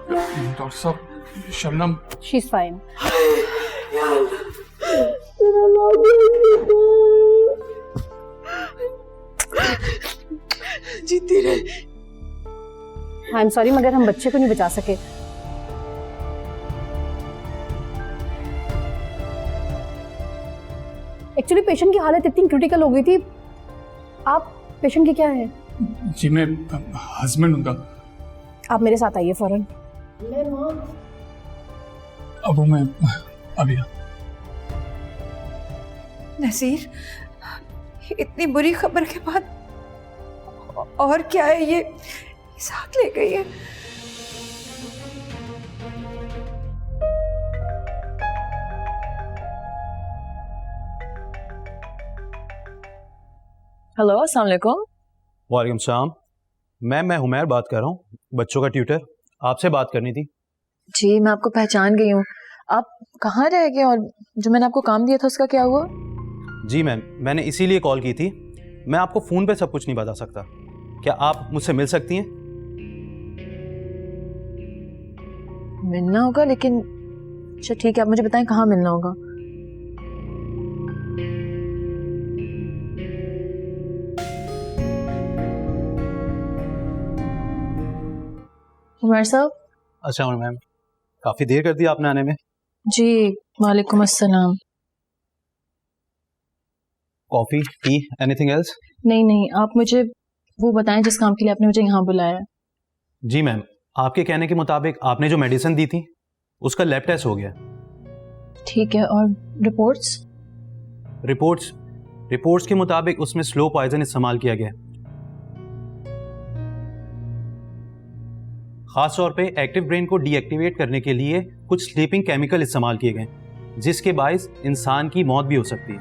Doctor साहब, Shabnam she is fine. जीती रहे। आई एम सॉरी मगर हम बच्चे को नहीं बचा सके। एक्चुअली पेशेंट की हालत इतनी क्रिटिकल हो गई थी। आप पेशेंट के क्या है? जी मैं हस्बैंड उनका। आप मेरे साथ आइए फौरन। अब मैं अभी। नसीर, इतनी बुरी खबर के बाद और क्या है ये साथ ले गई है। हेलो, अस्सलाम वालेकुम। वालेकुम सलाम। मैम मैं हुमैर बात कर रहा हूँ, बच्चों का ट्यूटर। आपसे बात करनी थी। जी मैं आपको पहचान गई हूँ। आप कहाँ रह गए और जो मैंने आपको काम दिया था उसका क्या हुआ? जी मैम, मैंने इसीलिए कॉल की थी। मैं आपको फ़ोन पे सब कुछ नहीं बता सकता। क्या आप मुझसे मिल सकती हैं? मिलना होगा, लेकिन अच्छा ठीक है, आप मुझे बताएं कहाँ मिलना होगा। उमर साहब। अच्छा मैम, काफ़ी देर कर दी आपने आने में। जी वालेकुम अस्सलाम। Coffee, T, anything else? नहीं नहीं, आप मुझे वो बताएं जिस काम के लिए आपने मुझे यहाँ बुलाया है। जी मैम, आपके कहने के मुताबिक आपने जो मेडिसिन दी थी उसका लैब टेस्ट हो गया। ठीक है, और रिपोर्ट्स? रिपोर्ट्स के मुताबिक उसमें स्लो पॉइजन इस्तेमाल किया गया। खास तौर पे एक्टिव ब्रेन को डीएक्टिवेट करने के लिए कुछ स्लीपिंग केमिकल इस्तेमाल किए गए, जिसके बायस इंसान की मौत भी हो सकती है।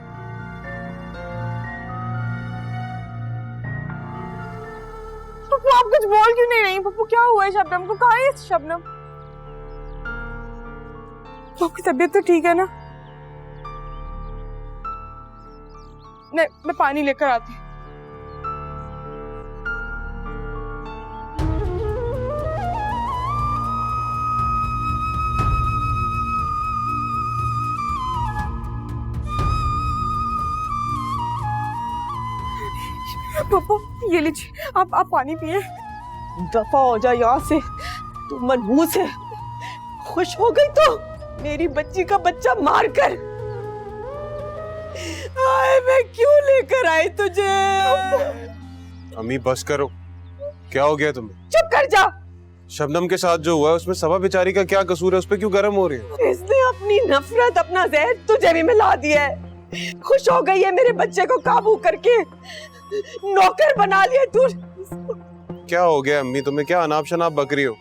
पप्पू आप कुछ बोल क्यों नहीं रही? पप्पू क्या हुआ है शबनम को? कहाँ है शबनम? आपकी तबीयत तो ठीक है ना? मैं पानी लेकर आती हूँ। पप्पू ये लीजिए, आप पानी पिए। दफा हो जा यहाँ से, तू मनहूस है। खुश हो गई तो मेरी बच्ची का बच्चा मार कर। आए मैं क्यों लेकर आई तुझे? अम्मी बस करो, क्या हो गया तुम्हें? चुप कर जा। शबनम के साथ जो हुआ है उसमें सबा बेचारी का क्या कसूर है? उस पे क्यों गर्म हो रही है? इसने अपनी नफरत, अपना जहर तुझे भी मिला दिया है। खुश हो गई है मेरे बच्चे को काबू करके, नौकर बना लिया तू। क्या हो गया अम्मी तुम्हें? क्या अनाप शनाप बक रही हो?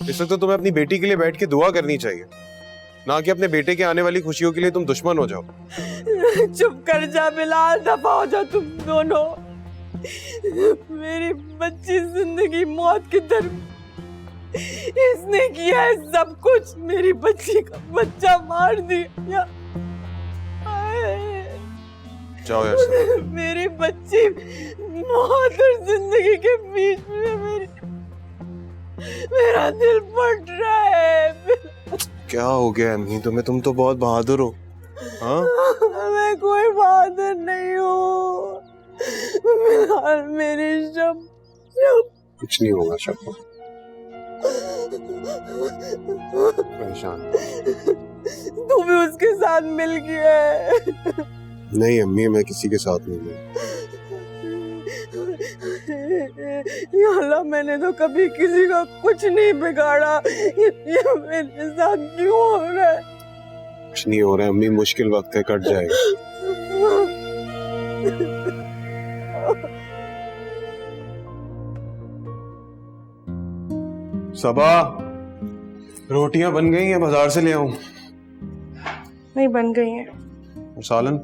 इस वक्त तो तुम्हें अपनी बेटी के लिए बैठ के दुआ करनी चाहिए, ना कि अपने बेटे के आने वाली खुशियों के लिए तुम दुश्मन हो जाओ। चुप कर जा बिलाल, दफा हो जा तुम दोनों। मेरी बच्ची जिंदगी मौत की तरफ, इसने किया है सब कुछ। मेरी बच्ची का बच्चा मार दिया। जाओ यार। मेरी बच्ची मौत और जिंदगी के बीच में मेरा दिल फट रहा है। क्या हो गया अम्मी तुम्हें? तुम तो बहुत बहादुर हो। हाँ? मैं कोई बहादुर नहीं हूँ बिलाल, मेरी शब कुछ नहीं होगा शब, परेशान। तू भी उसके साथ मिल गया है। नहीं अम्मी, मैं किसी के साथ नहीं हूँ। या अल्लाह, मैंने तो कभी किसी का कुछ नहीं बिगाड़ा, ये मेरे साथ क्यों हो रहा है? कुछ नहीं हो रहा है अम्मी, मुश्किल वक्त है, कट जाएगा। सबा, रोटियां बन गई हैं, बाजार से ले आऊं? नहीं बन गई हैं। और सालन?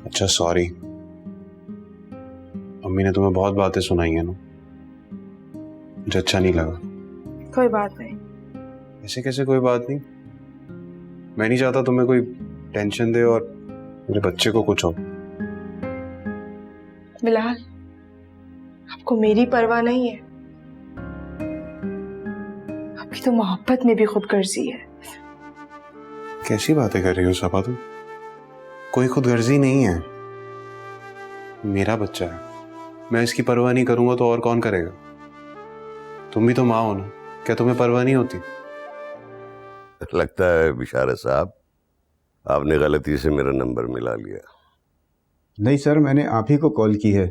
अच्छा सॉरी, अम्मी ने तुम्हें बहुत बातें सुनाई है ना, मुझे अच्छा नहीं लगा। कोई बात नहीं। ऐसे कैसे कोई बात नहीं? मैं नहीं चाहता तुम्हें कोई टेंशन दे और मेरे बच्चे को कुछ हो। बिलाल, आप आपको मेरी परवाह नहीं है? आपकी तो मोहब्बत में भी खुदगर्जी है। कैसी बातें कर रही हो सपा तुम? कोई खुदगर्जी नहीं है। मेरा बच्चा है, मैं इसकी परवाह नहीं करूंगा तो और कौन करेगा? तुम भी तो माँ हो ना, क्या तुम्हें परवाह नहीं होती? लगता है बिशारत साहब आपने गलती से मेरा नंबर मिला लिया। नहीं सर, मैंने आप ही को कॉल की है।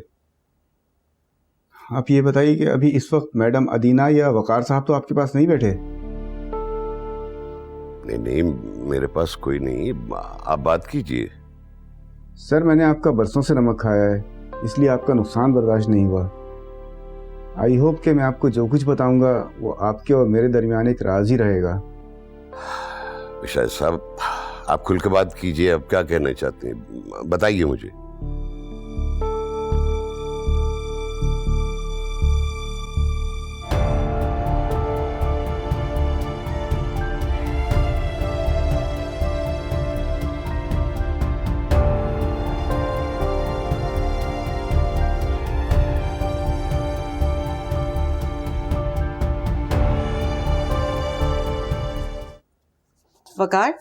आप ये बताइए कि अभी इस वक्त मैडम अदीना या वकार साहब तो आपके पास नहीं बैठे? नहीं, मेरे पास कोई नहीं, आप बात कीजिए। सर, मैंने आपका बरसों से नमक खाया है, इसलिए आपका नुकसान बर्दाश्त नहीं हुआ। आई होप कि मैं आपको जो कुछ बताऊंगा वो आपके और मेरे दरमियान एक राज ही रहेगा। बिशारत साहब आप खुल के बात कीजिए, आप क्या कहना चाहते हैं, बताइए मुझे। वकार,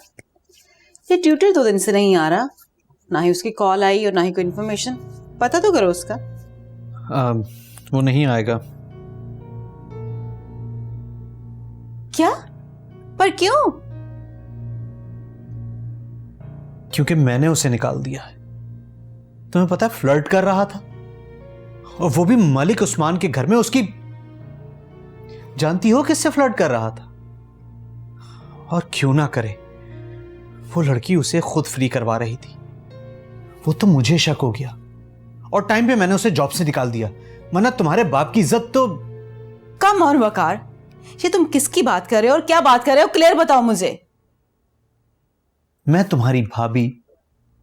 ये ट्यूटर 2 दिन से नहीं आ रहा, ना ही उसकी कॉल आई और ना ही कोई इन्फॉर्मेशन। पता तो करो उसका। वो नहीं आएगा। क्या? पर क्यों? क्योंकि मैंने उसे निकाल दिया है। तुम्हें पता है, फ्लर्ट कर रहा था, और वो भी मलिक उस्मान के घर में। उसकी जानती हो किससे फ्लर्ट कर रहा था? और क्यों ना करे, वो लड़की उसे खुद फ्री करवा रही थी। वो तो मुझे शक हो गया और टाइम पे मैंने उसे जॉब से निकाल दिया, वरना तुम्हारे बाप की इज्जत तो। कम और वकार, ये तुम किसकी बात कर रहे हो और क्या बात कर रहे हो? क्लियर बताओ मुझे। मैं तुम्हारी भाभी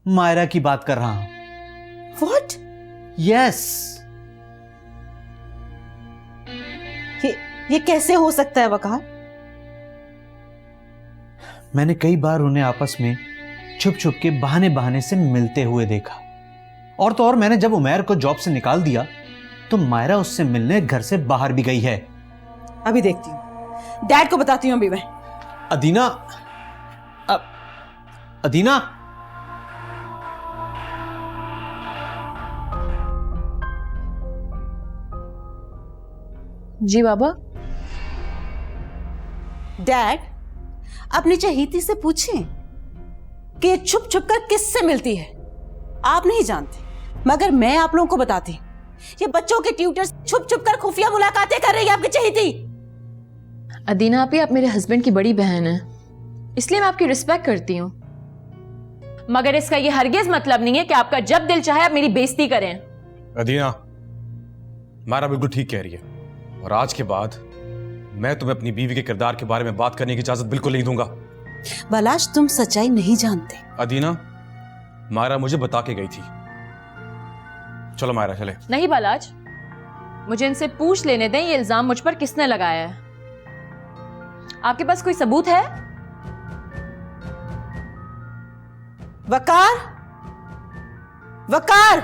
मायरा की बात कर रहा हूं। What? यस। ये कैसे हो सकता है वकार? मैंने कई बार उन्हें आपस में छुप छुप के बहाने बहाने से मिलते हुए देखा, और तो और मैंने जब उमैर को जॉब से निकाल दिया तो मायरा उससे मिलने घर से बाहर भी गई है। अभी देखती हूँ, डैड को बताती हूँ अभी मैं। अदीना, अदीना, जी बाबा। डैड, अपनी चहीती से पूछें कि ये छुप छुप कर किससे मिलती है। आप नहीं जानते, मगर मैं आप लोगों को बताती, ये बच्चों के ट्यूटर छुप छुप कर खुफिया मुलाकातें कर रही है आपकी चहीती। अदीना आपी, आप मेरे हस्बैंड की बड़ी बहन है, इसलिए मैं आपकी रिस्पेक्ट करती हूँ, मगर इसका ये हरगिज मतलब नहीं है कि आपका जब दिल चाहे आप मेरी बेइज्जती करें। अदीना, मायरा बिल्कुल ठीक कह रही है, और आज के बाद मैं तुम्हें अपनी बीवी के किरदार के बारे में बात करने की इजाजत बिल्कुल नहीं दूंगा। बलाश, तुम सच्चाई नहीं जानते। अदीना, मायरा मुझे बता के गई थी। चलो मायरा चले। नहीं बालाज, मुझे इनसे पूछ लेने दें ये इल्जाम मुझ पर किसने लगाया है। आपके पास कोई सबूत है? वकार, वकार,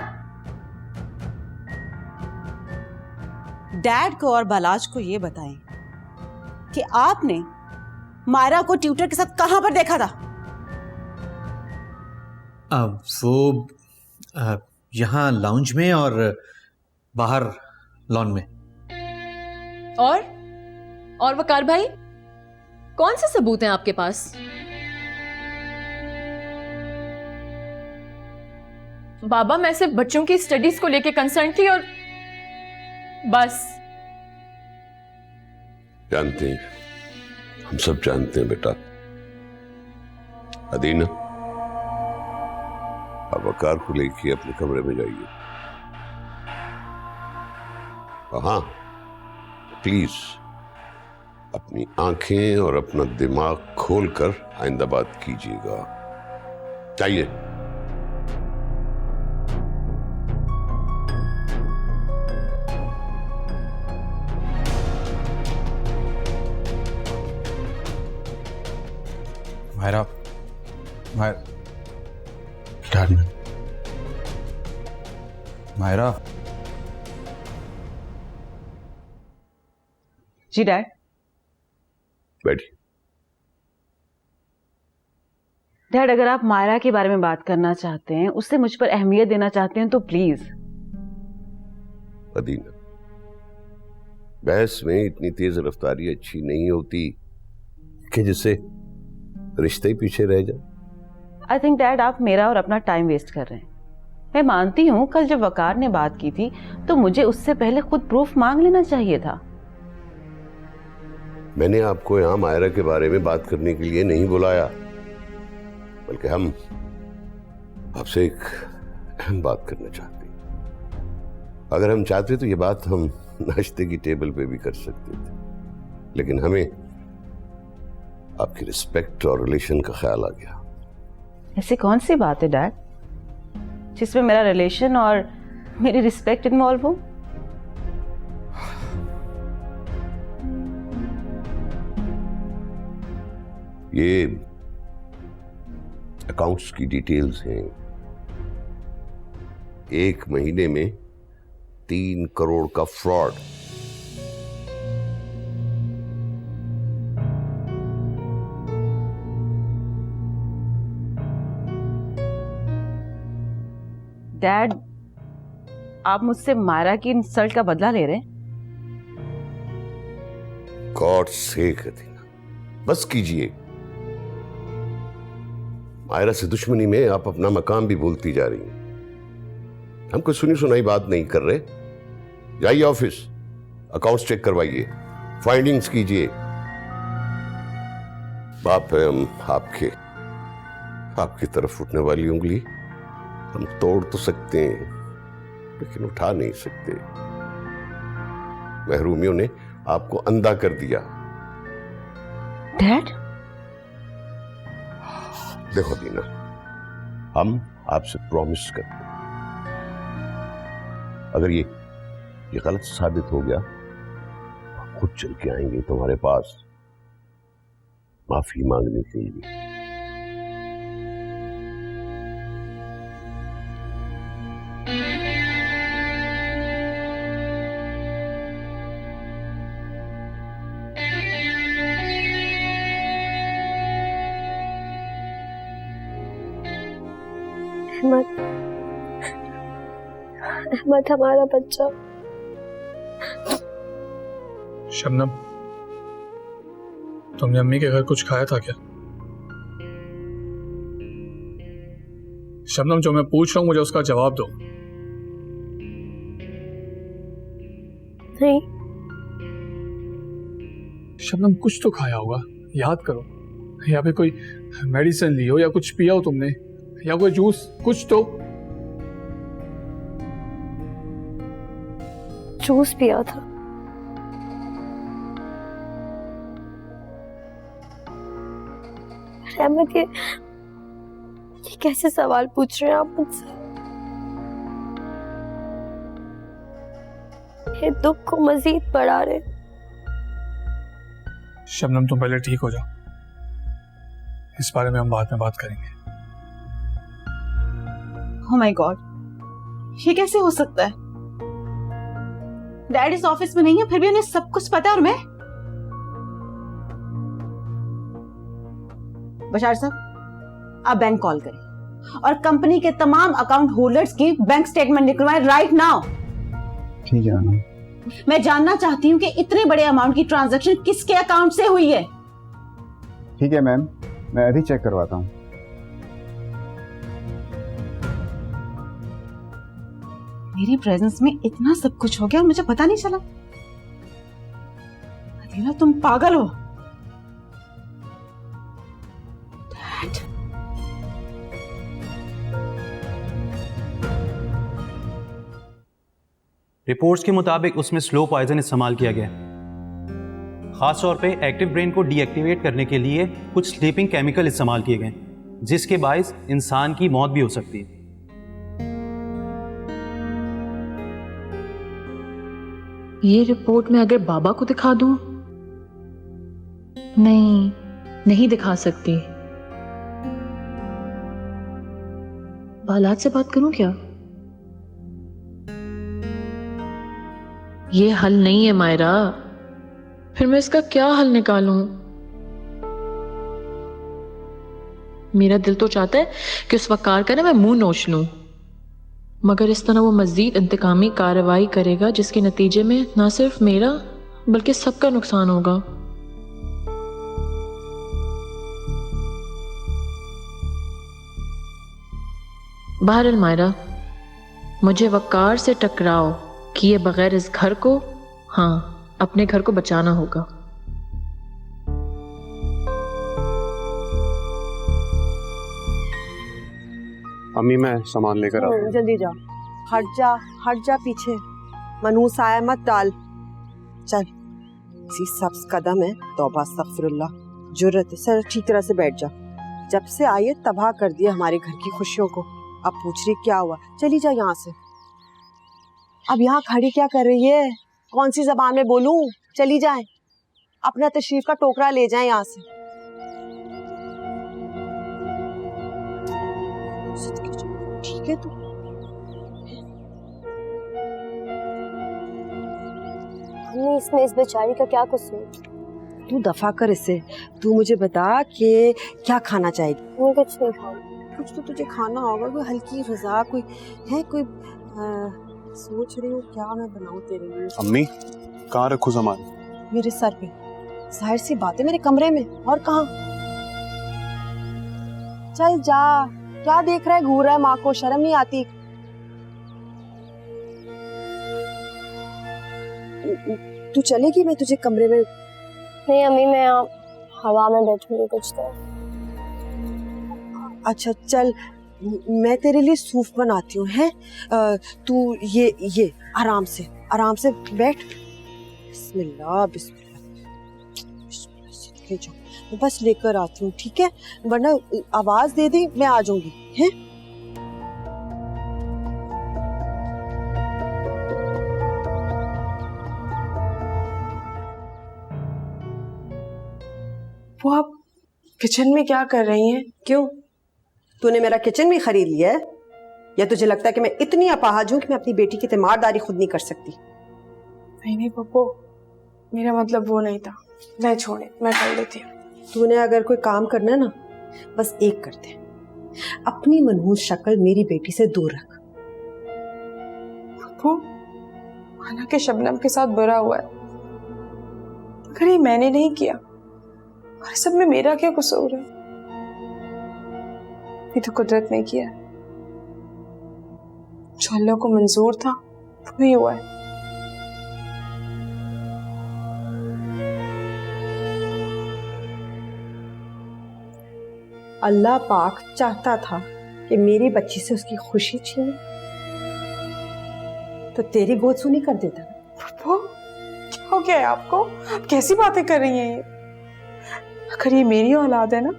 डैड को और बालाज को ये बताएं कि आपने मायरा को ट्यूटर के साथ कहां पर देखा था? वो यहाँ लाउंज में और बाहर लॉन में। और वकार भाई, कौन से सबूत हैं आपके पास? बाबा, मैं सिर्फ बच्चों की स्टडीज को लेके कंसर्न थी और बस। जानते हैं, हम सब जानते हैं बेटा। अदीना, अब वकार को लेके अपने कमरे में जाइए। हाँ, प्लीज अपनी आंखें और अपना दिमाग खोलकर आइंदा बात कीजिएगा। चाहिए। मायरा, मायरा, जी डैड। बैठिए। डैड, अगर आप मायरा के बारे में बात करना चाहते हैं, उससे मुझ पर अहमियत देना चाहते हैं तो प्लीज। अदीना, बहस में इतनी तेज रफ्तारी अच्छी नहीं होती कि जिससे रिश्ते ही पीछे रह जाए। आई थिंक डैड आप मेरा और अपना टाइम वेस्ट कर रहे हैं। मैं मानती हूँ कल जब वकार ने बात की थी तो मुझे उससे पहले खुद प्रूफ मांग लेना चाहिए था। मैंने आपको यहां मायरा के बारे में बात करने के लिए नहीं बुलाया, बल्कि हम आपसे एक अहम बात करना चाहते हैं। अगर हम चाहते तो ये बात हम नाश्ते की टेबल पे भी कर सकते थे, लेकिन हमें आपकी रिस्पेक्ट और रिलेशन का ख्याल आ गया। ऐसी कौन सी बात है डैड जिसमें मेरा रिलेशन और मेरी रिस्पेक्ट इन्वॉल्व हो? ये अकाउंट्स की डिटेल्स हैं। 1 महीने में 3 करोड़ का फ्रॉड। डैड, आप मुझसे मायरा की इंसल्ट का बदला ले रहे हैं? गॉड सेक अदीना, बस कीजिए। मायरा से दुश्मनी में आप अपना मकाम भी भूलती जा रही हैं। हम कोई सुनी सुनाई बात नहीं कर रहे। जाइए ऑफिस, अकाउंट्स चेक करवाइए, फाइंडिंग्स कीजिए। बाप है हम आपकी तरफ उठने वाली उंगली हम तोड़ तो सकते हैं, लेकिन उठा नहीं सकते। महरूमियों ने आपको अंधा कर दिया। डैड, देखो दीना, हम आपसे प्रॉमिस करते हैं, अगर ये गलत साबित हो गया तो खुद चल के आएंगे तुम्हारे पास माफी मांगने के लिए। अहमद हमारा बच्चा। शबनम, तुमने अम्मी के घर कुछ खाया था क्या? शबनम, जो मैं पूछ रहा हूं मुझे उसका जवाब दो। नहीं। शबनम, कुछ तो खाया होगा, याद करो। या फिर कोई मेडिसिन ली हो या कुछ पिया हो तुमने, या कोई जूस, कुछ तो। जूस पिया था। अहमद, ये कैसे सवाल पूछ रहे हैं आप मुझसे? ये दुख को मजीद बढ़ा रहे। शबनम, तुम पहले ठीक हो जाओ, इस बारे में हम बाद में बात करेंगे। ओह माय गॉड, ये कैसे हो सकता है? डैड इस ऑफिस में नहीं है, फिर भी उन्हें सब कुछ पता है। और मैं? बशार साहब, आप बैंक कॉल करें और कंपनी के तमाम अकाउंट होल्डर्स की बैंक स्टेटमेंट निकलवाएं राइट नाउ। ठीक है मैम। मैं जानना चाहती हूँ कि इतने बड़े अमाउंट की ट्रांजैक्शन किसके अकाउंट से हुई है। ठीक है मैम, मैं अभी चेक करवाता हूँ। मेरी प्रेजेंस में इतना सब कुछ हो गया और मुझे पता नहीं चला। अदीना, तुम पागल हो। डैड, रिपोर्ट्स के मुताबिक उसमें स्लो पॉइजन इस्तेमाल किया गया। खास तौर पे एक्टिव ब्रेन को डीएक्टिवेट करने के लिए कुछ स्लीपिंग केमिकल इस्तेमाल किए गए, जिसके बायस इंसान की मौत भी हो सकती है। ये रिपोर्ट में अगर बाबा को दिखा दूं? नहीं दिखा सकती। बालात से बात करूं क्या? ये हल नहीं है मायरा। फिर मैं इसका क्या हल निकालूं? मेरा दिल तो चाहता है कि उस वकार का ना मैं मुंह नोच लूं, मगर इस तरह वो मजीद इंतकामी कार्रवाई करेगा जिसके नतीजे में ना सिर्फ मेरा बल्कि सबका नुकसान होगा। बहरहाल मायरा, मुझे वकार से टकराव किए बगैर इस घर को, हाँ अपने घर को बचाना होगा। अम्मी मैं सामान लेकर आता हूँ। जल्दी जा, हट जा पीछे, मनहूस आया मत डाल। चल, इसी सब्ज कदम है, तौबा अस्तगफिरुल्लाह, जुर्रत है। सर ठीक तरह से बैठ जा। जब से आई है तबाह कर दिया हमारे घर की खुशियों को। अब पूछ रही क्या हुआ? चली जा यहाँ से। अब यहाँ खड़ी क्या कर रही है? कौन सी जबान में बोलूं? चली जाए, अपना तशरीफ का टोकरा ले जाए यहाँ से। ठीक है तू। इसमें इस बेचारी का क्या कसूर? तू दफा कर इससे। तू मुझे बता कि क्या खाना चाहेगी? मैं कुछ नहीं खाऊंगी। कुछ तो तुझे खाना होगा, कोई हल्की ग़िज़ा, कोई है, कोई सोच रही हूँ क्या मैं बनाऊँ तेरे लिए। अम्मी कहाँ रखूँ सामान? मेरे सर पे। जाहिर सी बात है मेरे कमरे में, और कहाँ? चल जा, क्या देख रहा है, घूर रहा है, माँ को शर्म नहीं आती? तू चलेगी? मैं तुझे कमरे में। नहीं अम्मी, मैं यहाँ हवा में बैठूंगी कुछ देर। अच्छा चल, मैं तेरे लिए सूप बनाती हूँ, है? तू ये आराम से बैठ। बिस्मिल्लाह बिस्मिल्लाह बिस्मिल्लाह, जाओ, मैं बस लेकर आती हूँ, ठीक है? वरना आवाज दे दे, मैं आ जाऊंगी, है? वो आप किचन में क्या कर रही हैं? क्यों, तूने मेरा किचन भी खरीद लिया है? या तुझे लगता है कि मैं इतनी अपाहज हूं कि मैं अपनी बेटी की तीमारदारी खुद नहीं कर सकती? नहीं पप्पू, मेरा मतलब वो नहीं था। मैं छोड़े, मैं कर लेती हूँ। तूने अगर कोई काम करना है ना, बस एक कर दे, अपनी मनहूस शक्ल मेरी बेटी से दूर रख। पप्पू, माना कि शबनम के साथ बुरा हुआ है, मगर ये मैंने नहीं किया, और सब में मेरा क्या कसूर है? ये तो कुदरत ने किया है, जो अल्लाह को मंजूर था वो ही हुआ है। अल्लाह पाक चाहता था कि मेरी बच्ची से उसकी खुशी छीने, तो तेरी गोद सुनी कर देता। पप्पू, क्या हो गया है आपको? आप कैसी बातें कर रही हैं ये? अगर ये मेरी औलाद है ना,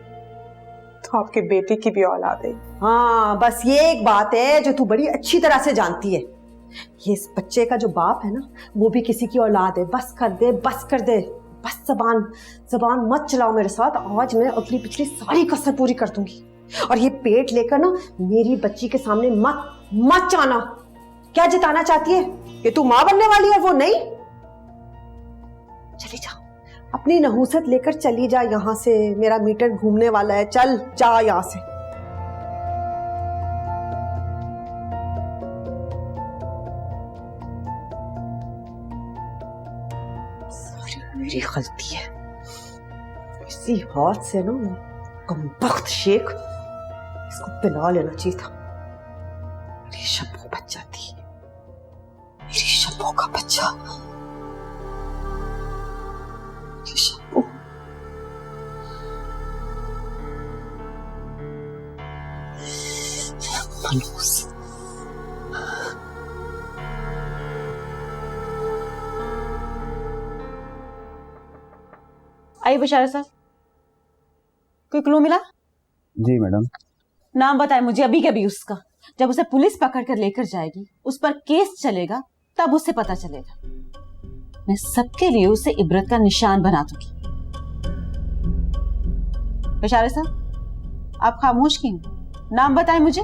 तो आपके बेटे की भी औलाद है। हाँ, बस ये एक बात है जो तू बड़ी अच्छी तरह से जानती है। ये इस बच्चे का जो बाप है ना, वो भी किसी की औलाद है। बस कर दे, बस कर दे, बस जबान मत चलाओ मेरे साथ। आज मैं अगली पिछली सारी कसर पूरी कर दूंगी। और ये पेट लेकर ना मेरी बच्ची के सामने मत जाना। क्या जिताना चाहती है कि तू माँ बनने वाली है और वो नहीं? चली जा, अपनी नहूसत लेकर चली जा यहाँ से। मेरा मीटर घूमने वाला है, चल जा यहाँ से। मेरी गलती है, इसी हाथ से ना कमबख्त शेख इसको पिला लेना चाहिए था। मेरी शब्बो बच जाती, मेरी शब्बो का बच्चा, मेरी शब्बो। मनहूस। आइए बशारा साहब, कोई क्लू मिला? जी मैडम। नाम बताए मुझे अभी के अभी उसका। जब उसे पुलिस पकड़ कर लेकर जाएगी, उस पर केस चलेगा, तब उससे पता चलेगा। मैं सबके लिए उसे इबरत का निशान बना दूंगी। बशारा साहब, आप खामोश क्यों? नाम बताएं मुझे।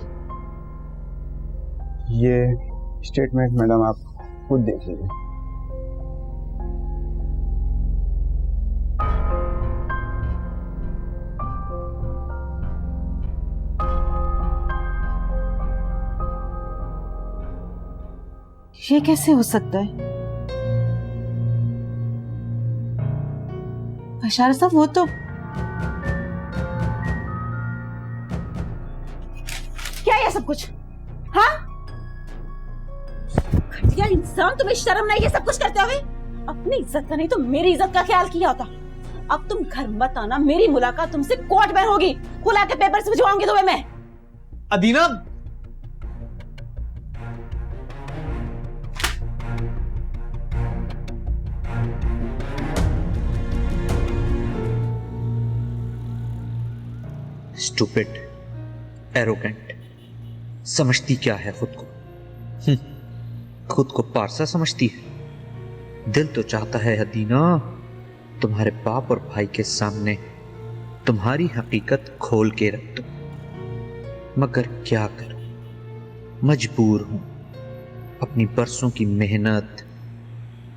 ये स्टेटमेंट मैडम आप खुद देख लीजिए। ये कैसे हो सकता है? बशार साहब, वो तो क्या है ये सब कुछ? हाँ, घटिया इंसान, तुम्हें शर्म नहीं ये सब कुछ करते हुए? अपनी इज्जत का नहीं तो मेरी इज्जत का ख्याल किया होता। अब तुम घर मत आना, मेरी मुलाकात तुमसे कोर्ट में होगी। बुला के पेपर से भिजवाऊंगी तुम्हें मैं। अदीना, स्टूपिड, एरोगेंट, समझती क्या है खुद को? खुद को पारसा समझती है। दिल तो चाहता है अदीना तुम्हारे बाप और भाई के सामने तुम्हारी हकीकत खोल के रख दो, मगर क्या करूं, मजबूर हूं। अपनी बरसों की मेहनत,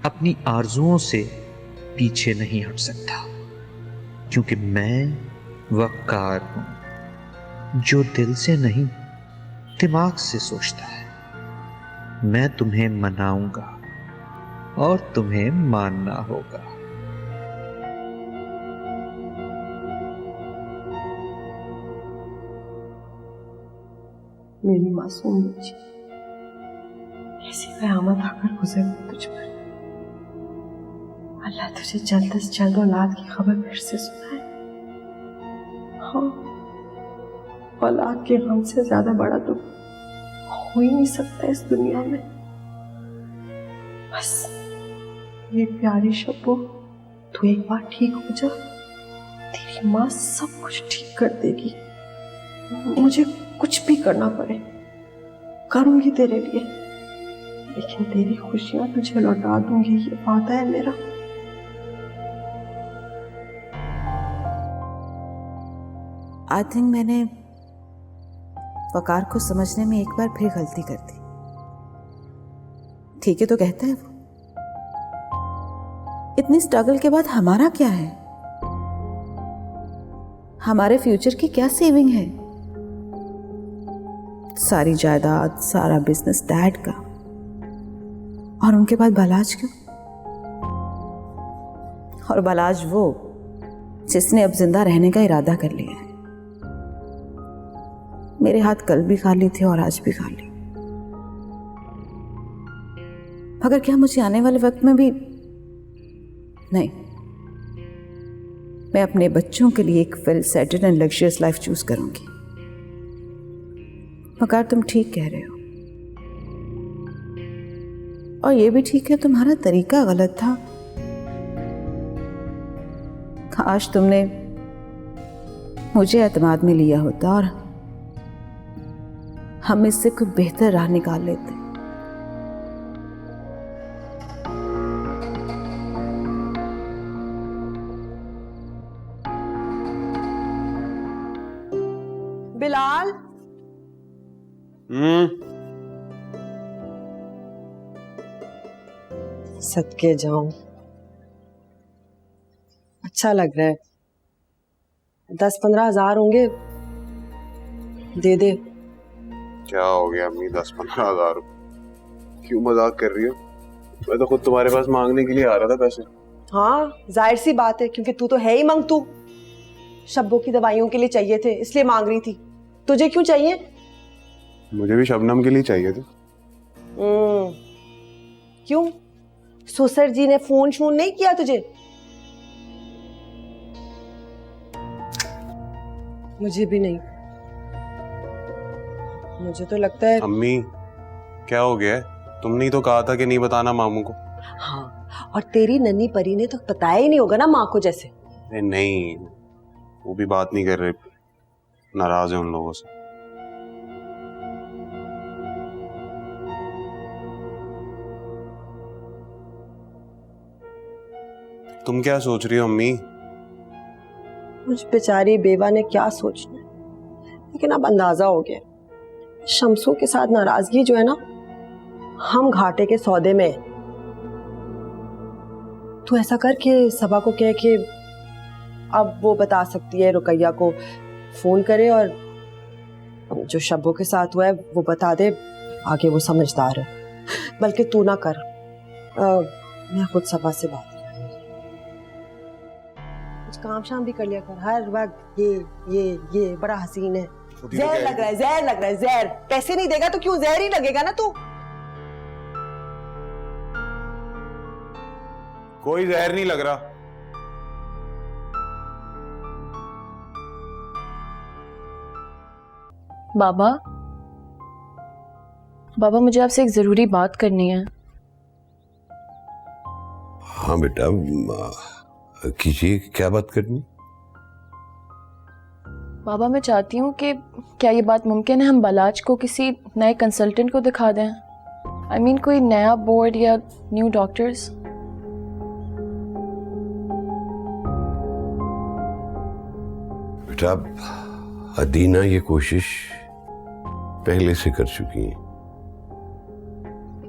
अपनी आरजुओं से पीछे नहीं हट सकता, क्योंकि मैं वकार हूं जो दिल से नहीं दिमाग से सोचता है। मैं तुम्हें मनाऊंगा और तुम्हें मानना होगा। मेरी मासूम बच्ची, ऐसी कयामत आकर गुजर तुझ पर। अल्लाह तुझे जल्द से जल्द औलाद की खबर फिर से सुनाए। हाँ, औलाद के गम से ज्यादा बड़ा दुख हो ही नहीं सकता इस दुनिया में। बस ये प्यारी शब्बो, तू एक बार ठीक हो जा, तेरी माँ सब कुछ ठीक कर देगी। मुझे कुछ भी करना पड़े करूंगी तेरे लिए, लेकिन तेरी खुशियां तुझे लौटा दूंगी, ये वादा है मेरा। आई थिंक मैंने वकार को समझने में एक बार फिर गलती कर दी। ठीक है तो कहता है वो, इतनी स्ट्रगल के बाद हमारा क्या है? हमारे फ्यूचर की क्या सेविंग है? सारी जायदाद, सारा बिजनेस डैड का, और उनके बाद बालाज क्यों? और बालाज वो जिसने अब जिंदा रहने का इरादा कर लिया है। मेरे हाथ कल भी खाली थे और आज भी खाली। मगर क्या मुझे आने वाले वक्त में भी नहीं, मैं अपने बच्चों के लिए एक well settled and luxurious life choose करूंगी। मगर तुम ठीक कह रहे हो, और ये भी ठीक है तुम्हारा तरीका गलत था। काश तुमने मुझे एतमाद में लिया होता और हम इससे कोई बेहतर राह निकाल लेते। बिलाल, सदके जाऊं, अच्छा लग रहा है। 10-15 हजार होंगे, दे दे। क्या हो गया अम्मी, 10-15 हजार? क्यों मजाक कर रही हो? मैं तो खुद तुम्हारे पास मांगने के लिए आ रहा था पैसे। हाँ, जाहिर सी बात है, क्योंकि तू तो है ही मंगतू। शब्बों की दवाइयों के लिए चाहिए थे, इसलिए मांग रही थी। तुझे क्यों चाहिए? मुझे भी शबनम के लिए चाहिए थे। क्यों? सुसर जी ने फोन शोन नहीं किया तुझे? मुझे भी नहीं। मुझे तो लगता है। अम्मी, क्या हो गया है? तुमने ही तो कहा था कि नहीं बताना मामू को। हाँ, और तेरी नन्ही परी ने तो बताया ही नहीं होगा ना माँ को जैसे। नहीं, वो भी बात नहीं कर रहे, नाराज है उन लोगों से। तुम क्या सोच रही हो अम्मी? मुझ बेचारी बेवा ने क्या सोचना, लेकिन अब अंदाजा हो गया। शम्सू के साथ नाराजगी जो है ना, हम घाटे के सौदे में। तू ऐसा कर के सबा को कह के अब वो बता सकती है, रुकैया को फोन करे और जो शब्बों के साथ हुआ है वो बता दे। आगे वो समझदार है। बल्कि तू ना कर। मैं खुद सबा से बात करूंगी। कुछ काम शाम भी कर लिया कर, हर वक्त ये बड़ा हसीन है। जहर लग रहा है, जहर लग रहा है, जहर। पैसे नहीं देगा तो क्यों, जहर ही लगेगा ना तू। कोई जहर नहीं लग रहा। बाबा मुझे आपसे एक जरूरी बात करनी है। हाँ बेटा, कीजिए, क्या बात करनी? बाबा मैं चाहती हूँ कि क्या ये बात मुमकिन है हम बलाज को किसी नए कंसल्टेंट को दिखा दें? I mean, कोई नया बोर्ड या न्यू डॉक्टर्स। बेटा, अदीना ये कोशिश पहले से कर चुकी है।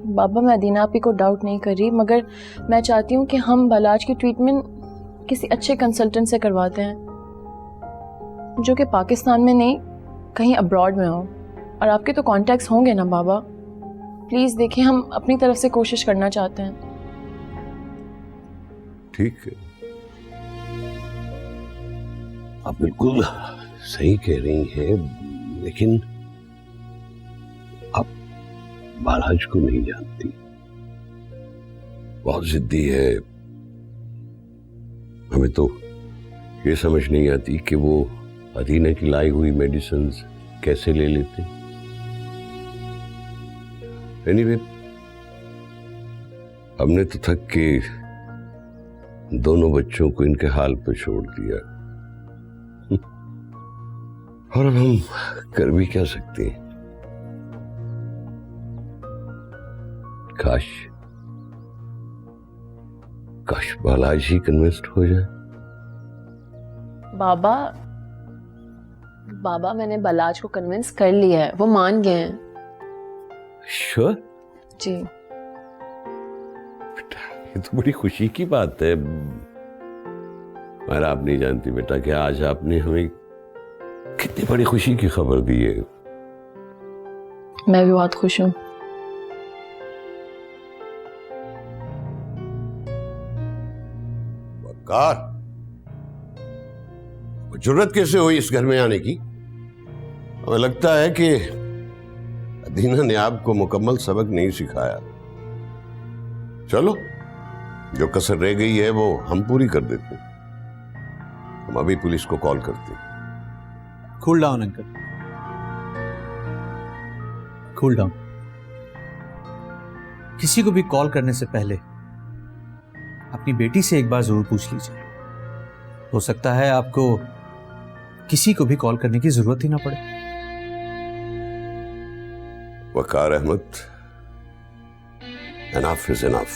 बाबा मैं अदीना आपी को डाउट नहीं कर रही, मगर मैं चाहती हूँ कि हम बलाज की ट्रीटमेंट किसी अच्छे कंसल्टेंट से करवाते हैं जो कि पाकिस्तान में नहीं कहीं अब्रॉड में हो। और आपके तो कॉन्टैक्ट्स होंगे ना बाबा, प्लीज़ देखिए, हम अपनी तरफ से कोशिश करना चाहते हैं। ठीक है, आप बिल्कुल सही कह रही हैं, लेकिन आप बालाज को नहीं जानती, बहुत जिद्दी है। हमें तो ये समझ नहीं आती कि वो अदीना की लाई हुई मेडिसिन कैसे ले लेते। एनीवे, हमने तो थक के दोनों बच्चों को इनके हाल पर छोड़ दिया, और अब हम कर भी क्या सकते हैं। काश बालाज ही कन्विंस्ड हो जाए। बाबा मैंने बलाज को कन्विंस कर लिया है, वो मान गए हैं। श्योर? जी बेटा, ये तो बड़ी खुशी की बात है। और आप नहीं जानती बेटा कि आज आपने हमें कितनी बड़ी खुशी की खबर दी है। मैं भी बहुत खुश हूँ। वकार, जुर्रत कैसे हुई इस घर में आने की? हमें लगता है कि अदीना ने आपको मुकम्मल सबक नहीं सिखाया। चलो, जो कसर रह गई है वो हम पूरी कर देते हैं। हम अभी पुलिस को कॉल करते हैं। Cool down uncle, cool down. किसी को भी कॉल करने से पहले अपनी बेटी से एक बार जरूर पूछ लीजिए। हो सकता है आपको किसी को भी कॉल करने की जरूरत ही ना पड़े। वकार अहमद, एनफ इज एनफ।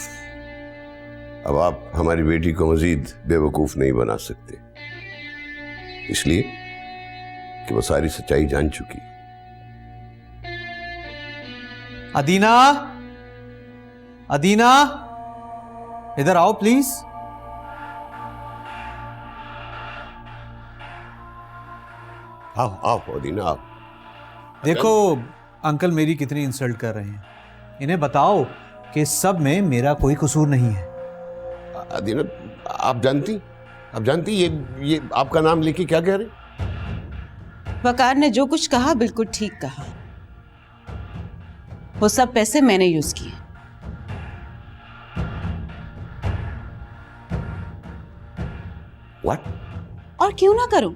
अब आप हमारी बेटी को मजीद बेवकूफ नहीं बना सकते, इसलिए कि वो सारी सच्चाई जान चुकी। अदीना, अदीना, इधर आओ प्लीज। आओ आओ अदीना, आओ। देखो अंकल मेरी कितनी इंसल्ट कर रहे हैं। इन्हें बताओ कि सब में मेरा कोई कसूर नहीं है। अदीना, आप जानती ये आपका नाम लेके क्या कह रहे? वकार ने जो कुछ कहा बिल्कुल ठीक कहा। वो सब पैसे मैंने यूज किए। What? और क्यों ना करूं?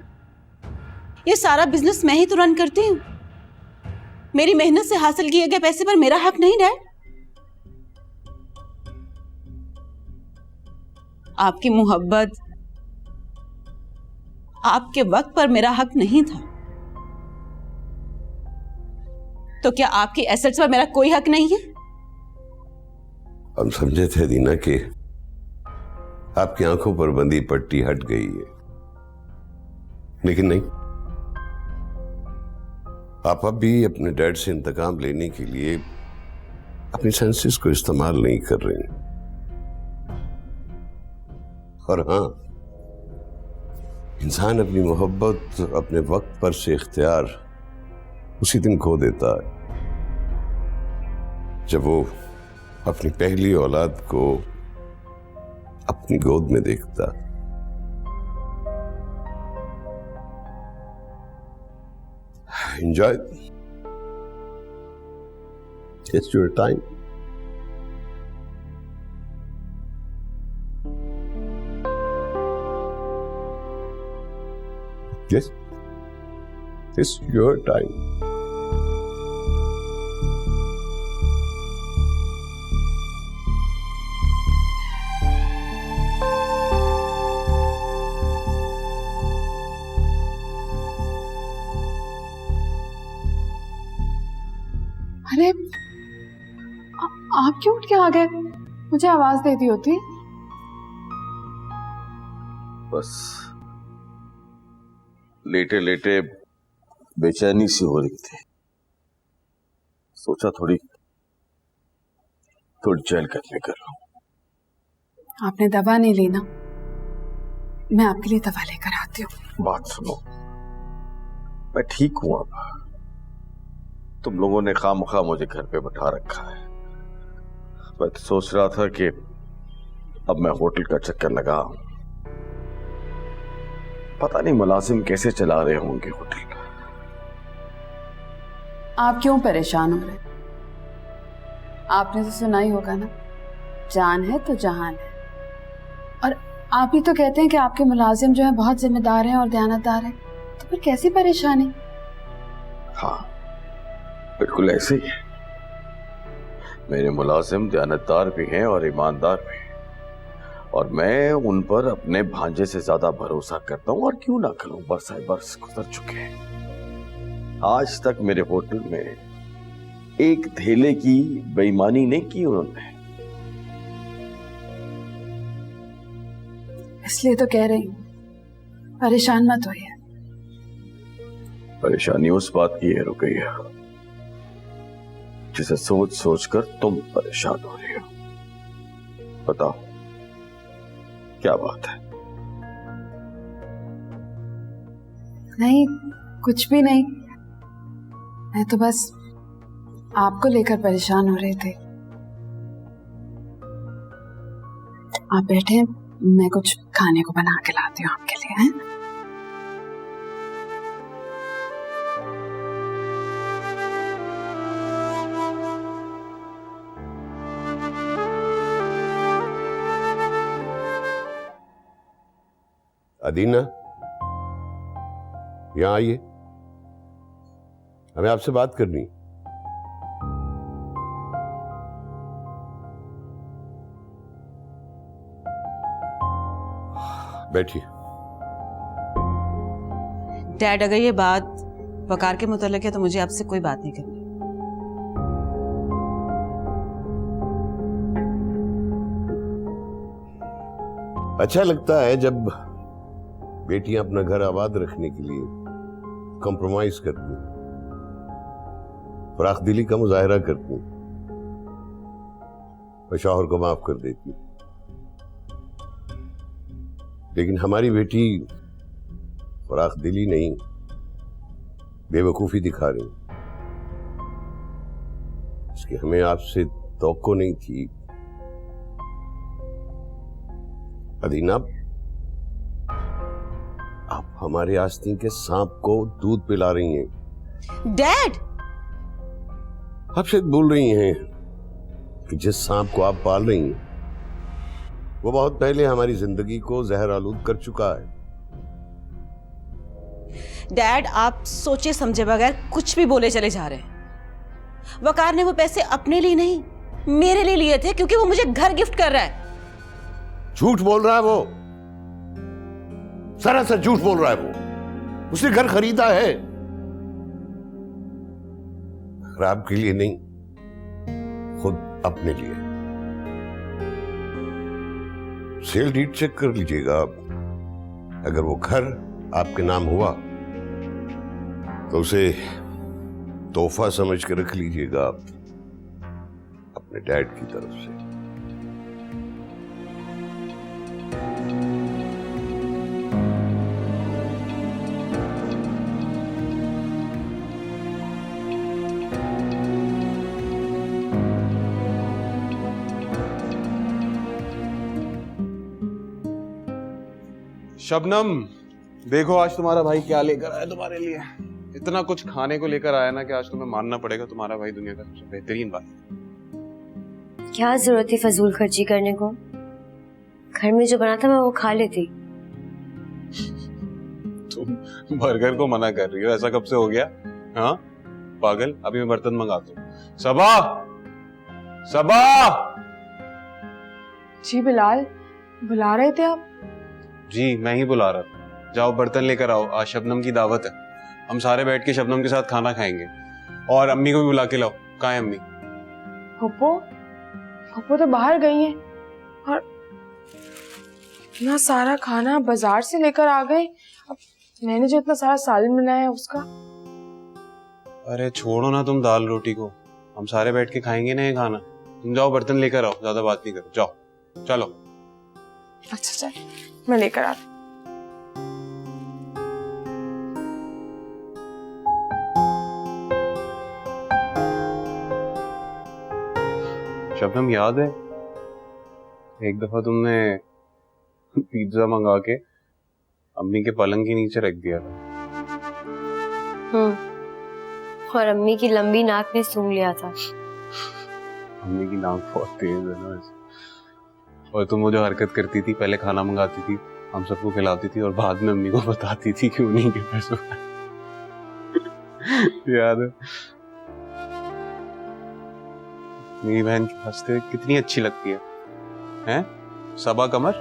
ये सारा बिजनेस मैं ही तो रन करती हूं। मेरी मेहनत से हासिल किए गए पैसे पर मेरा हक नहीं डैड? आपकी मोहब्बत, आपके वक्त पर मेरा हक नहीं था, तो क्या आपकी एसेट्स पर मेरा कोई हक नहीं है? हम समझे थे दीना कि आपकी आंखों पर बंधी पट्टी हट गई है, लेकिन नहीं। आप अब भी अपने डैड से इंतकाम लेने के लिए अपनी सेंसेस को इस्तेमाल नहीं कर रहे। और हां, इंसान अपनी मोहब्बत, अपने वक्त पर से इख्तियार उसी दिन खो देता है जब वो अपनी पहली औलाद को अपनी गोद में देखता। Enjoy, it's your time. Yes, it's your time. अरे आप क्यों उठ के आ गए? मुझे आवाज दे दी होती। बस लेटे लेटे बेचैनी सी हो रही थी, सोचा थोड़ी चहलकदमी कर लूं। आपने दवा नहीं ली ना? मैं आपके लिए दवा लेकर आती हूँ। बात सुनो, मैं ठीक हूं अब। तुम लोगों ने खामखा मुझे घर पे बैठा रखा है। मैं तो सोच रहा था कि अब मैं होटल का चक्कर लगाऊं। पता नहीं मुलाजिम कैसे चला रहे होंगे होटल। आप क्यों परेशान हो रहे? आपने तो सुना ही होगा ना, जान है तो जहान है। और आप ही तो कहते हैं कि आपके मुलाजिम जो है बहुत जिम्मेदार हैं और दयानतदार हैं, तो फिर कैसी परेशानी? हाँ, बिल्कुल ऐसे ही है। मेरे मुलाजिम दयानतदार भी हैं और ईमानदार भी हैं, और मैं उन पर अपने भांजे से ज्यादा भरोसा करता हूं। और क्यों ना करूं, बरसाए बरस गुजर चुके हैं। आज तक मेरे होटल में एक धेले की बेईमानी नहीं की उन्होंने। इसलिए तो कह रही हूँ, परेशान मत होइए। परेशानी उस बात की है रुकैया, जिसे सोच सोच कर तुम परेशान हो रही हो। बताओ क्या बात है? नहीं, कुछ भी नहीं। मैं तो बस आपको लेकर परेशान हो रही थी। आप बैठे, मैं कुछ खाने को बना के लाती हूँ आपके लिए। हैं? अदीना, यहां आइए, हमें आपसे बात करनी। बैठिए। डैड, अगर ये बात वकार के मुताल्लिक है तो मुझे आपसे कोई बात नहीं करनी। अच्छा लगता है जब बेटियां अपना घर आबाद रखने के लिए कॉम्प्रोमाइज करती हैं, फराख दिली का मुजाहरा करती हैं और शौहर को माफ कर देती हैं। लेकिन हमारी बेटी फराख दिली नहीं, बेवकूफी दिखा रही, इसकी हमें आपसे तवक्को नहीं थी। अदीना, आप हमारे आस्तीन के सांप को दूध पिला रही हैं। डैड, आप शायद बोल रही हैं कि जिस सांप को आप पाल रही हैं वो बहुत पहले हमारी जिंदगी को जहर आलूद कर चुका है। डैड, आप सोचे समझे बगैर कुछ भी बोले चले जा रहे हैं। वकार ने वो पैसे अपने लिए नहीं, मेरे लिए लिए थे, क्योंकि वो मुझे घर गिफ्ट कर रहा है। झूठ बोल रहा है वो, सरासर झूठ बोल रहा है वो। उसने घर खरीदा है, और आपके लिए नहीं, खुद अपने लिए। सेल डीड चेक कर लीजिएगा। अगर वो घर आपके नाम हुआ तो उसे तोहफा समझ के रख लीजिएगा अपने डैड की तरफ से। शबनम, देखो आज तुम्हारा भाई क्या लेकर आया तुम्हारे लिए। इतना कुछ खाने को लेकर आया ना कि आज तुम्हें मानना पड़ेगा तुम्हारा भाई दुनिया का सबसे बेहतरीन भाई। क्या जरूरत थी फजूल खर्ची करने को? घर में जो बना था मैं वो खा लेती। तुम बर्गर को मना कर रही हो, ऐसा कब से हो गया? हाँ पागल, अभी मैं बर्तन मंगाता हूँ। सबा, सबा। जी बिलाल, बुला रहे थे आप? जी मैं ही बुला रहा था। जाओ बर्तन लेकर आओ, आज शबनम की दावत है। हम सारे बैठ के शबनम के साथ खाना खाएंगे। और अम्मी को भी बुला के लाओ। कहाँ है अम्मी? पप्पो, पप्पो तो बाहर गई हैं। और इतना सारा खाना बाजार से लेकर आ गए। अब मैंने जो इतना सारा सालन बनाया है उसका। अरे छोड़ो ना तुम दाल रोटी को, हम सारे बैठ के खाएंगे ना ये खाना। तुम जाओ बर्तन लेकर आओ, ज्यादा बात नहीं करो, जाओ चलो। अच्छा चल, मैं लेकर आती। शबनम याद है एक दफा तुमने पिज्जा मंगा के अम्मी के पलंग के नीचे रख दिया था। और अम्मी की लंबी नाक ने सूंघ लिया था। अम्मी की नाक बहुत तेज है ना वैसे। और तुम वो जो हरकत करती थी, पहले खाना मंगाती थी, हम सबको खिलाती थी और बाद में अम्मी को बताती थी कि उन्हीं के पैसों याद है? मेरी बहन हंसते हुए कितनी अच्छी लगती है, हैं? सबा कमर।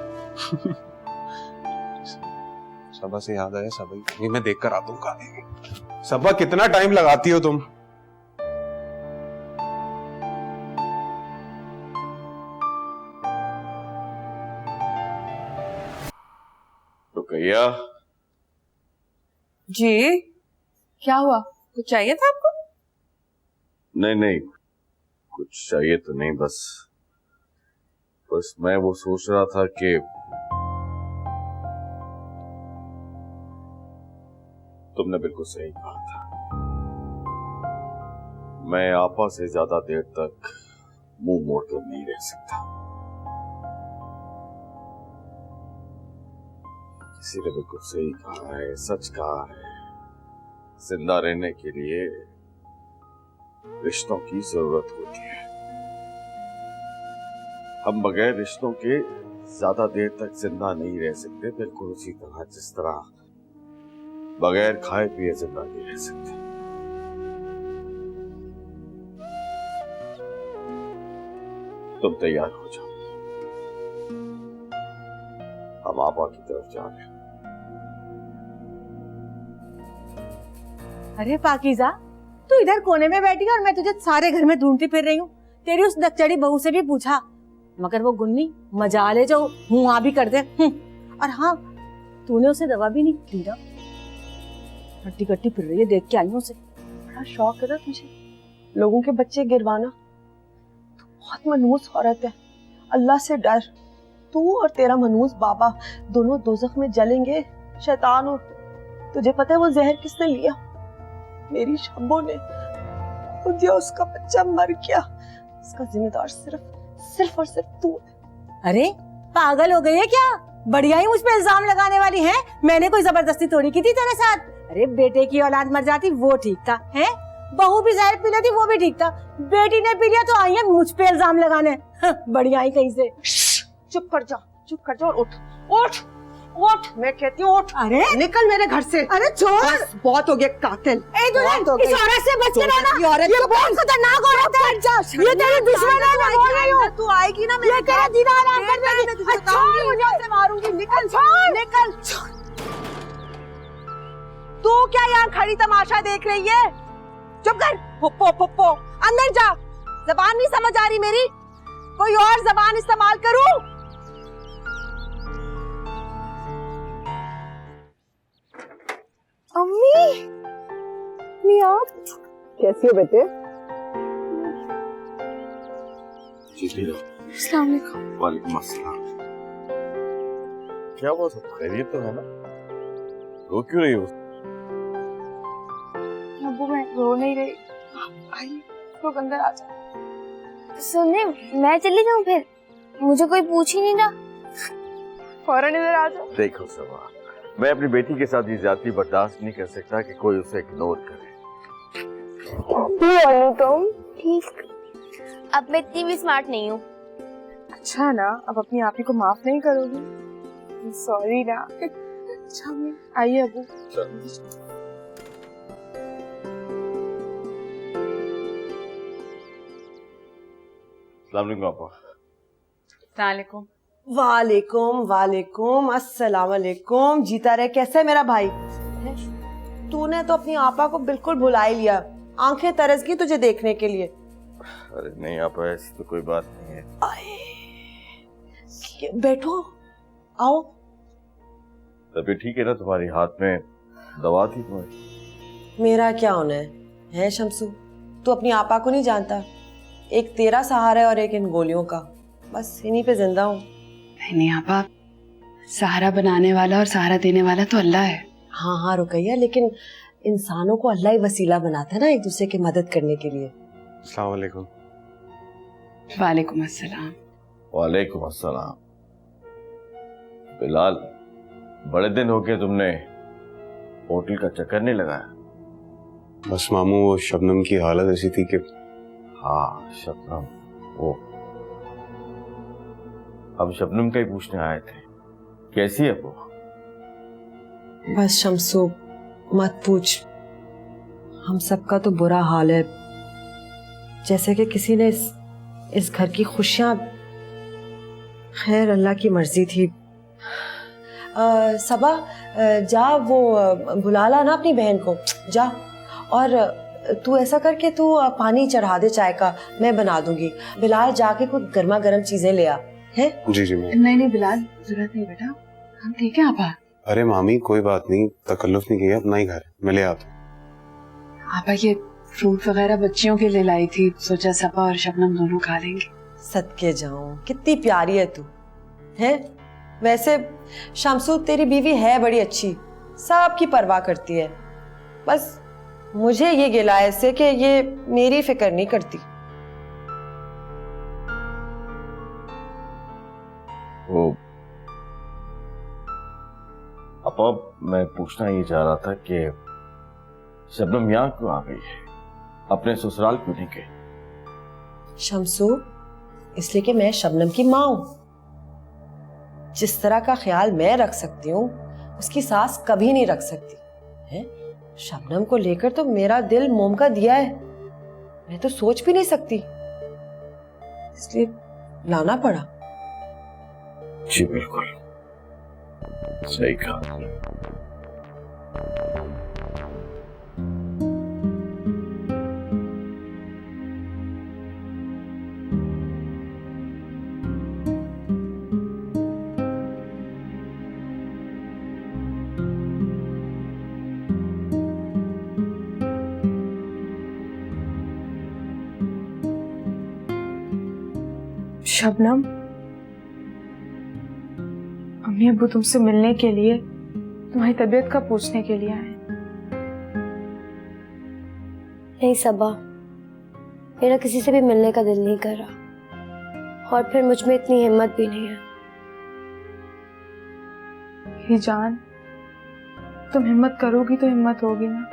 सबा से याद आया, सबा ये मैं देख कर आता हूँ खाने। सबा कितना टाइम लगाती हो तुम? रुकैया जी, क्या हुआ? कुछ चाहिए था आपको? नहीं नहीं, कुछ चाहिए तो नहीं, बस मैं वो सोच रहा था कि तुमने बिल्कुल सही कहा था। मैं आपा से ज्यादा देर तक मुंह मोड़कर नहीं रह सकता। किसी ने बिल्कुल सही कहा है, सच कहा है। जिंदा रहने के लिए रिश्तों की जरूरत होती है। हम बगैर रिश्तों के ज्यादा देर तक जिंदा नहीं रह सकते, बिल्कुल उसी तरह जिस तरह बगैर खाए पिए जिंदा नहीं रह सकते। तुम तैयार हो जाओ, हम आपा की तरफ जा रहे हैं। अरे पाकीज़ा, तू इधर कोने में बैठी है और मैं तुझे सारे घर में ढूंढती फिर रही हूँ। तेरी उस नकचड़ी बहू से भी पूछा, मगर वो गुन्नी मजाले जो हुआ भी कर दे। और हाँ, तूने उसे दवा भी नहीं दी ना। हट्टी कट्टी फिर रही है, देख के आई हूँ उसे। बड़ा शौक है ना तुझे लोगों के बच्चे गिरवाना। तू बहुत मनहूस औरत है, अल्लाह से डर। तू और तेरा मनहूस बाबा दोनों दोज़ख में जलेंगे। शैतान हो। तुझे पता है वो जहर किसने लिया? मेरी शब्बो ने। खुद उसका बच्चा मर गया, इसका जिम्मेदार सिर्फ और सिर्फ तू है। अरे पागल हो गई है क्या? बढ़िया ही मुझ पे इल्जाम लगाने वाली है। मैंने कोई जबरदस्ती थोड़ी की थी तेरे साथ। अरे बेटे की औलाद मर जाती वो ठीक था, है? बहू भी जहर पी लेती वो भी ठीक था। बेटी ने पी लिया तो आई है मुझ पे इल्जाम लगाने। बढ़िया ही कहीं से। चुप कर जा और उठ उठ उठ, मैं कहती हूँ उठ। अरे निकल मेरे घर से। अरे छोड़, बहुत हो गया कातिल। इस औरत से बच के रहना। ये बहुत खतरनाक औरत है। ये तेरी दुश्मन है, मैं बोल रही हूँ। तू आएगी ना, ये तेरा दीदा आराम कर देगी। मैं तुझे बताऊंगी, मुझे से मारूंगी। निकल निकल। तू क्या यहाँ खड़ी तमाशा देख रही है? चुप कर। पुप्पो अंदर जा। जबान नहीं समझ आ रही मेरी? कोई और जबान इस्तेमाल करूं? अम्मी आप कैसी हो बेटे? जीती रहो। अस्सलाम वालेकुम। वालेकुम अस्सलाम। क्या हुआ, सब खैरियत तो है ना? रो क्यों रही हो? अब्बू मैं रो नहीं रही। आइए लोग अंदर आ जाओ। सुनने मैं चली जाऊं फिर? मुझे कोई पूछ ही नहीं रहा। फौरन इधर आ जाओ। देखो सबा, मैं अपनी बेटी के साथ ये ज्यादती बर्दाश्त नहीं कर सकता कि कोई उसे इग्नोर करे। तुम ठीक, अब मैं इतनी भी स्मार्ट नहीं हूँ। अच्छा ना, अब अपनी आप ही को माफ नहीं करोगी? सॉरी ना। अच्छा आइए अबू। वालेकुम वालेकुम अस्सलाम वालेकुम। जीता रहे। कैसा है मेरा भाई? तूने तो अपनी आपा को बिल्कुल भुला ही लिया, आंखें तरस गई तुझे देखने के लिए। अरे नहीं आपा, ऐसी तो कोई बात नहीं है। बैठो, आओ। तबीयत ठीक है ना तुम्हारी? हाथ में दवा थी तुम्हारी? मेरा क्या होना है शमसू? तू अपनी आपा को नहीं जानता? एक तेरा सहारा है और एक इन गोलियों का, बस इन्हीं पे जिंदा हूँ। नहीं आपा, सहारा बनाने वाला और सहारा देने वाला तो अल्लाह है। हाँ हाँ रुकैया, लेकिन इंसानों को अल्लाह ही वसीला बनाता है ना एक दूसरे की मदद करने के लिए। अस्सलाम वालेकुम। वालेकुम अस्सलाम। वालेकुम अस्सलाम। बिलाल, बड़े दिन हो गए तुमने होटल का चक्कर नहीं लगाया। बस मामू, वो शबनम की हालत ऐसी थी कि। हाँ शबनम, वो हम शबनम का ही पूछने आए थे, कैसी है वो? बस शमसू मत पूछ, हम सबका तो बुरा हाल है। जैसे कि किसी ने इस घर की खुशियां, खैर अल्लाह की मर्जी थी। सबा जा, वो बुला ला ना अपनी बहन को, जा। और तू ऐसा करके तू पानी चढ़ा दे चाय का, मैं बना दूंगी। बिलाल जाके कुछ गर्मा गर्म चीजें ले आ। है? जी जी मैं। नहीं बिलाल, जरूरत नहीं बेटा, हम ठीक है आपा। अरे मामी कोई बात नहीं, तकल्लुफ नहीं किया, अपना ही घर, मैं ले आता। आपा ये फ्रूट वगैरह बच्चियों के लिए लाई थी, सोचा सपा और शबनम दोनों खा लेंगे। सदके जाऊं, कितनी प्यारी है तू। है वैसे शमसू तेरी बीवी है बड़ी अच्छी, सबकी परवाह करती है। बस मुझे ये गिला है इससे कि ये मेरी फिक्र नहीं करती। वो अब मैं पूछना ये चाह रहा था कि शबनम यहाँ क्यों आ गई है, अपने ससुराल क्यों नहीं गई? शमसू, इसलिए कि मैं शबनम की माँ हूं। जिस तरह का ख्याल मैं रख सकती हूँ उसकी सास कभी नहीं रख सकती है। शबनम को लेकर तो मेरा दिल मोम का दिया है, मैं तो सोच भी नहीं सकती, इसलिए लाना पड़ा। जी बिल्कुल सही कहा। शबनम, अम्मी अब्बू तुमसे मिलने के लिए, तुम्हारी तबीयत का पूछने के लिए आए। नहीं सबा, मेरा किसी से भी मिलने का दिल नहीं कर रहा, और फिर मुझ में इतनी हिम्मत भी नहीं है। ही जान, तुम हिम्मत करोगी तो हिम्मत होगी ना।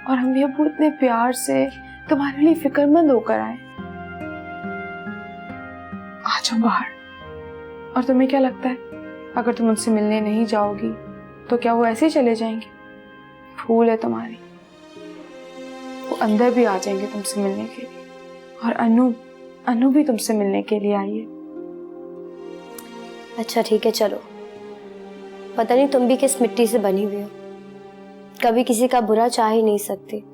और अम्मी अब्बू इतने प्यार से तुम्हारे लिए फिक्रमंद होकर आए। आ जाओ बाहर। और तुम्हें क्या लगता है, अगर तुम उनसे मिलने नहीं जाओगी तो क्या वो ऐसे ही चले जाएंगे? फूल है तुम्हारी, वो अंदर भी आ जाएंगे तुमसे मिलने के लिए। और अनु भी तुमसे मिलने के लिए आई है। अच्छा ठीक है, चलो। पता नहीं तुम भी किस मिट्टी से बनी हुई हो, कभी किसी का बुरा चाह ही नहीं सकती।